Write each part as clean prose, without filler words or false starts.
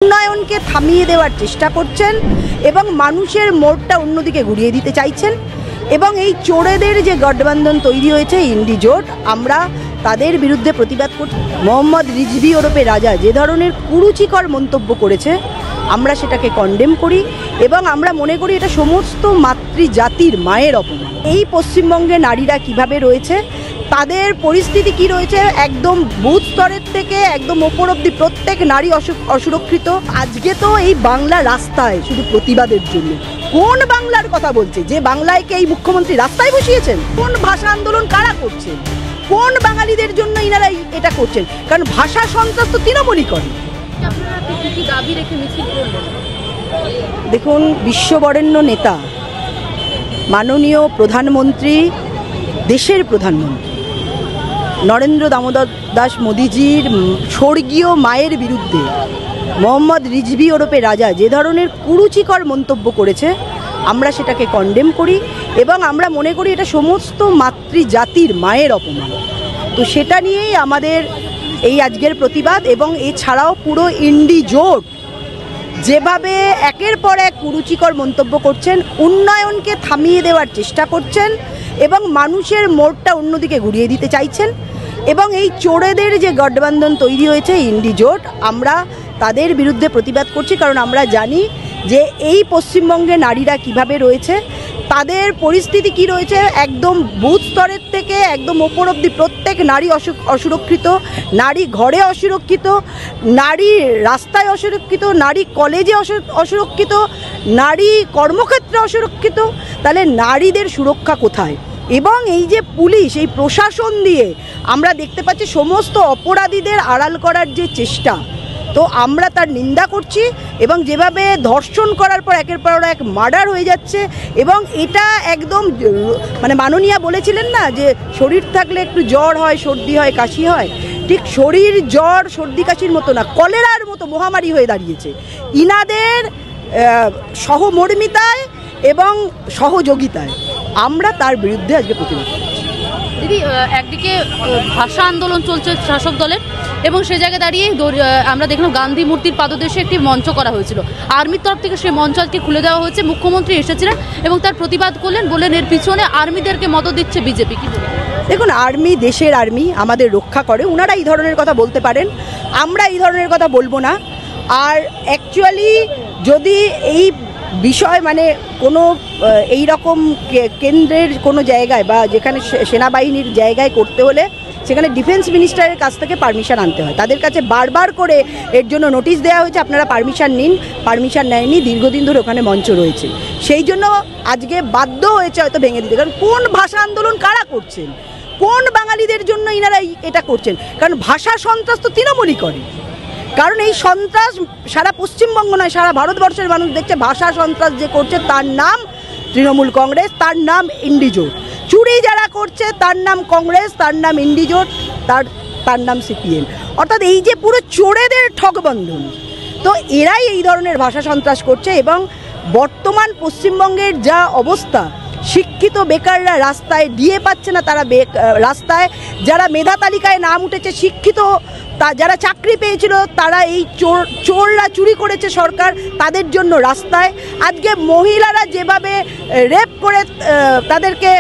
উন্নয়নকে থামিয়ে দেওয়ার চেষ্টা করছেন এবং মানুষের মোড়টা অন্যদিকে ঘুরিয়ে দিতে চাইছেন এবং এই চোরেদের যে গঠবন্ধন তৈরি হয়েছে ইন্ডি জোট, আমরা তাদের বিরুদ্ধে প্রতিবাদ করছি। মোহাম্মদ রিজভী ওরফে রাজা যে ধরনের কুরুচিকর মন্তব্য করেছে আমরা সেটাকে কন্ডেম করি এবং আমরা মনে করি এটা সমস্ত মাতৃজাতির মায়ের অপমান। এই পশ্চিমবঙ্গে নারীরা কিভাবে রয়েছে, তাদের পরিস্থিতি কি রয়েছে, একদম বুথ স্তরের থেকে একদম ওপর অব্দি প্রত্যেক নারী অসুরক্ষিত। আজকে তো এই বাংলা রাস্তায় শুধু প্রতিবাদের জন্য। কোন বাংলার কথা বলছে? যে বাংলায়কে এই মুখ্যমন্ত্রী রাস্তায় বসিয়েছেন? কোন ভাষা আন্দোলন কারা করছেন? কোন বাঙালিদের জন্য ইনারা এটা করছেন? কারণ ভাষা সন্ত্রাস তো তৃণমূলই করে। দেখুন, বিশ্ববরেণ্য নেতা মাননীয় প্রধানমন্ত্রী, দেশের প্রধানমন্ত্রী নরেন্দ্র দামোদর দাস মোদিজির স্বর্গীয় মায়ের বিরুদ্ধে মোহাম্মদ রিজভী ওরফে রাজা যে ধরনের কুরুচিকর মন্তব্য করেছে আমরা সেটাকে কন্ডেম করি এবং আমরা মনে করি এটা সমস্ত মাতৃজাতির মায়ের অপমান। তো সেটা নিয়েই আমাদের এই আজকের প্রতিবাদ। এবং এছাড়াও পুরো ইন্ডি জোট যেভাবে একের পর এক কুরুচিকর মন্তব্য করছেন, উন্নয়নকে থামিয়ে দেওয়ার চেষ্টা করছেন এবং মানুষের মোড়টা অন্যদিকে ঘুরিয়ে দিতে চাইছেন এবং এই চোরেদের যে গঠবন্ধন তৈরি হয়েছে ইন্ডি জোট, আমরা তাদের বিরুদ্ধে প্রতিবাদ করছি। কারণ আমরা জানি যে এই পশ্চিমবঙ্গে নারীরা কিভাবে রয়েছে, তাদের পরিস্থিতি কি রয়েছে, একদম বুথ স্তরের থেকে একদম ওপর অব্দি প্রত্যেক নারী অসুরক্ষিত, নারী ঘরে অসুরক্ষিত, নারী রাস্তায় অসুরক্ষিত, নারী কলেজে অসুরক্ষিত, নারী কর্মক্ষেত্রে অসুরক্ষিত। তাহলে নারীদের সুরক্ষা কোথায়? এবং এই যে পুলিশ, এই প্রশাসন দিয়ে আমরা দেখতে পাচ্ছি সমস্ত অপরাধীদের আড়াল করার যে চেষ্টা, তো আমরা তার নিন্দা করছি। এবং যেভাবে ধর্ষণ করার পর একের পর এক মার্ডার হয়ে যাচ্ছে এবং এটা একদম মানে মাননীয়া বলেছিলেন না যে শরীর থাকলে একটু জ্বর হয়, সর্দি হয়, কাশি হয়, ঠিক শরীর জ্বর সর্দি কাশির মতো না, কলেরার মতো মহামারী হয়ে দাঁড়িয়েছে ইনাদের সহমর্মিতায় এবং সহযোগিতায়। আমরা তার বিরুদ্ধে আজকে প্রতিবাদ করছি। দিদি, একদিকে ভাষা আন্দোলন চলছে শাসক দলের এবং সে জায়গায় দাঁড়িয়ে আমরা দেখলাম গান্ধী মূর্তির পাদদেশে একটি মঞ্চ করা হয়েছিল, আর্মির তরফ থেকে সেই মঞ্চ আজকে খুলে দেওয়া হয়েছে। মুখ্যমন্ত্রী এসেছিলেন এবং তার প্রতিবাদ করলেন, বললেন এর পিছনে আর্মিদেরকে মদত দিচ্ছে বিজেপি। কি দেখুন, আর্মি দেশের আর্মি আমাদের রক্ষা করে, ওনারা এই ধরনের কথা বলতে পারেন, আমরা এই ধরনের কথা বলবো না। আর অ্যাকচুয়ালি যদি এই বিষয় মানে কোনো এই রকম কেন্দ্রের কোনো জায়গায় বা যেখানে সেনাবাহিনীর জায়গায় করতে হলে সেখানে ডিফেন্স মিনিস্টারের কাছ থেকে পারমিশন আনতে হয়। তাদের কাছে বারবার করে এর জন্য নোটিশ দেওয়া হয়েছে, আপনারা পারমিশন নিন, পারমিশন নেয়নি, দীর্ঘদিন ধরে ওখানে মঞ্চ রয়েছে। সেই জন্য আজকে বাধ্য হয়েছে হয়তো ভেঙে দিতে। কারণ কোন ভাষা আন্দোলন কারা করছেন? কোন বাঙালিদের জন্য ইনারা এটা করছেন? কারণ ভাষা সন্ত্রাস তো তৃণমূলই করে। কারণ এই সন্ত্রাস সারা পশ্চিমবঙ্গ নয়, সারা ভারতবর্ষের মানুষ দেখছে ভাষা সন্ত্রাস যে করছে তার নাম তৃণমূল কংগ্রেস, তার নাম ইন্ডি জোট। চুরি যারা করছে তার নাম কংগ্রেস, তার নাম ইন্ডি জোট, তার নাম সিপিএম। অর্থাৎ এই যে পুরো চোরেদের ঠকবন্ধন, তো এরাই এই ধরনের ভাষা সন্ত্রাস করছে। এবং বর্তমান পশ্চিমবঙ্গের যা অবস্থা, শিক্ষিত বেকাররা রাস্তায়, ডিএ পাচ্ছে না তারা রাস্তায়, যারা মেধা তালিকায় নাম উঠেছে শিক্ষিত, যারা চাকরি পেয়েছিল তারা এই চোররা চুরি করেছে সরকার, তাদের জন্য রাস্তায়। আজকে মহিলারা যেভাবে রেপ করে তাদেরকে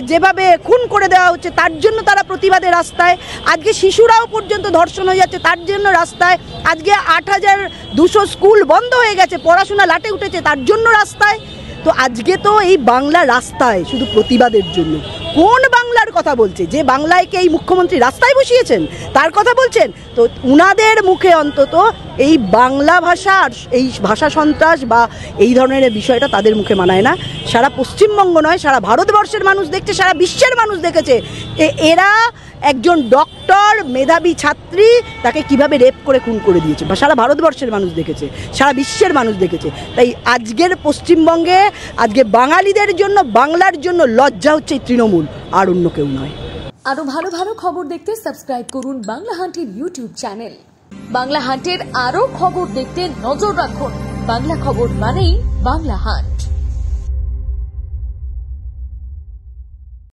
যেভাবে খুন করে দেওয়া হচ্ছে তার জন্য তারা প্রতিবাদে রাস্তায়। আজকে শিশুরাও পর্যন্ত ধর্ষণ হয়ে যাচ্ছে তার জন্য রাস্তায়। আজকে ৮,২০০ স্কুল বন্ধ হয়ে গেছে, পড়াশোনা লাটে উঠেছে, তার জন্য রাস্তায়। তো আজকে তো এই বাংলা রাস্তায় শুধু প্রতিবাদের জন্য। কোন বাংলার কথা বলছে? যে বাংলায়কে এই মুখ্যমন্ত্রী রাস্তায় বসিয়েছেন তার কথা বলছেন। তো উনাদের মুখে অন্তত এই বাংলা ভাষা আর এই ভাষা সন্ত্রাস বা এই ধরনের বিষয়টা তাদের মুখে মানায় না। সারা পশ্চিমবঙ্গ নয়, সারা ভারতবর্ষের মানুষ দেখছে, সারা বিশ্বের মানুষ দেখেছে এরা একজন ডক্টর, মেধাবী ছাত্রী, তাকে কিভাবে রেপ করে খুন করে দিয়েছে, বা সারা ভারতবর্ষের মানুষ দেখেছে, সারা বিশ্বের মানুষ দেখেছে। তাই আজকের পশ্চিমবঙ্গে আজকে বাঙালিদের জন্য, বাংলার জন্য লজ্জা হচ্ছে তৃণমূল, আর অন্য কেউ নয়। আরো ভালো ভালো খবর দেখতে সাবস্ক্রাইব করুন বাংলা হান্টের ইউটিউব চ্যানেল। বাংলা হান্টের আরো খবর দেখতে নজর রাখুন। বাংলা খবর মানেই বাংলা হান্ট।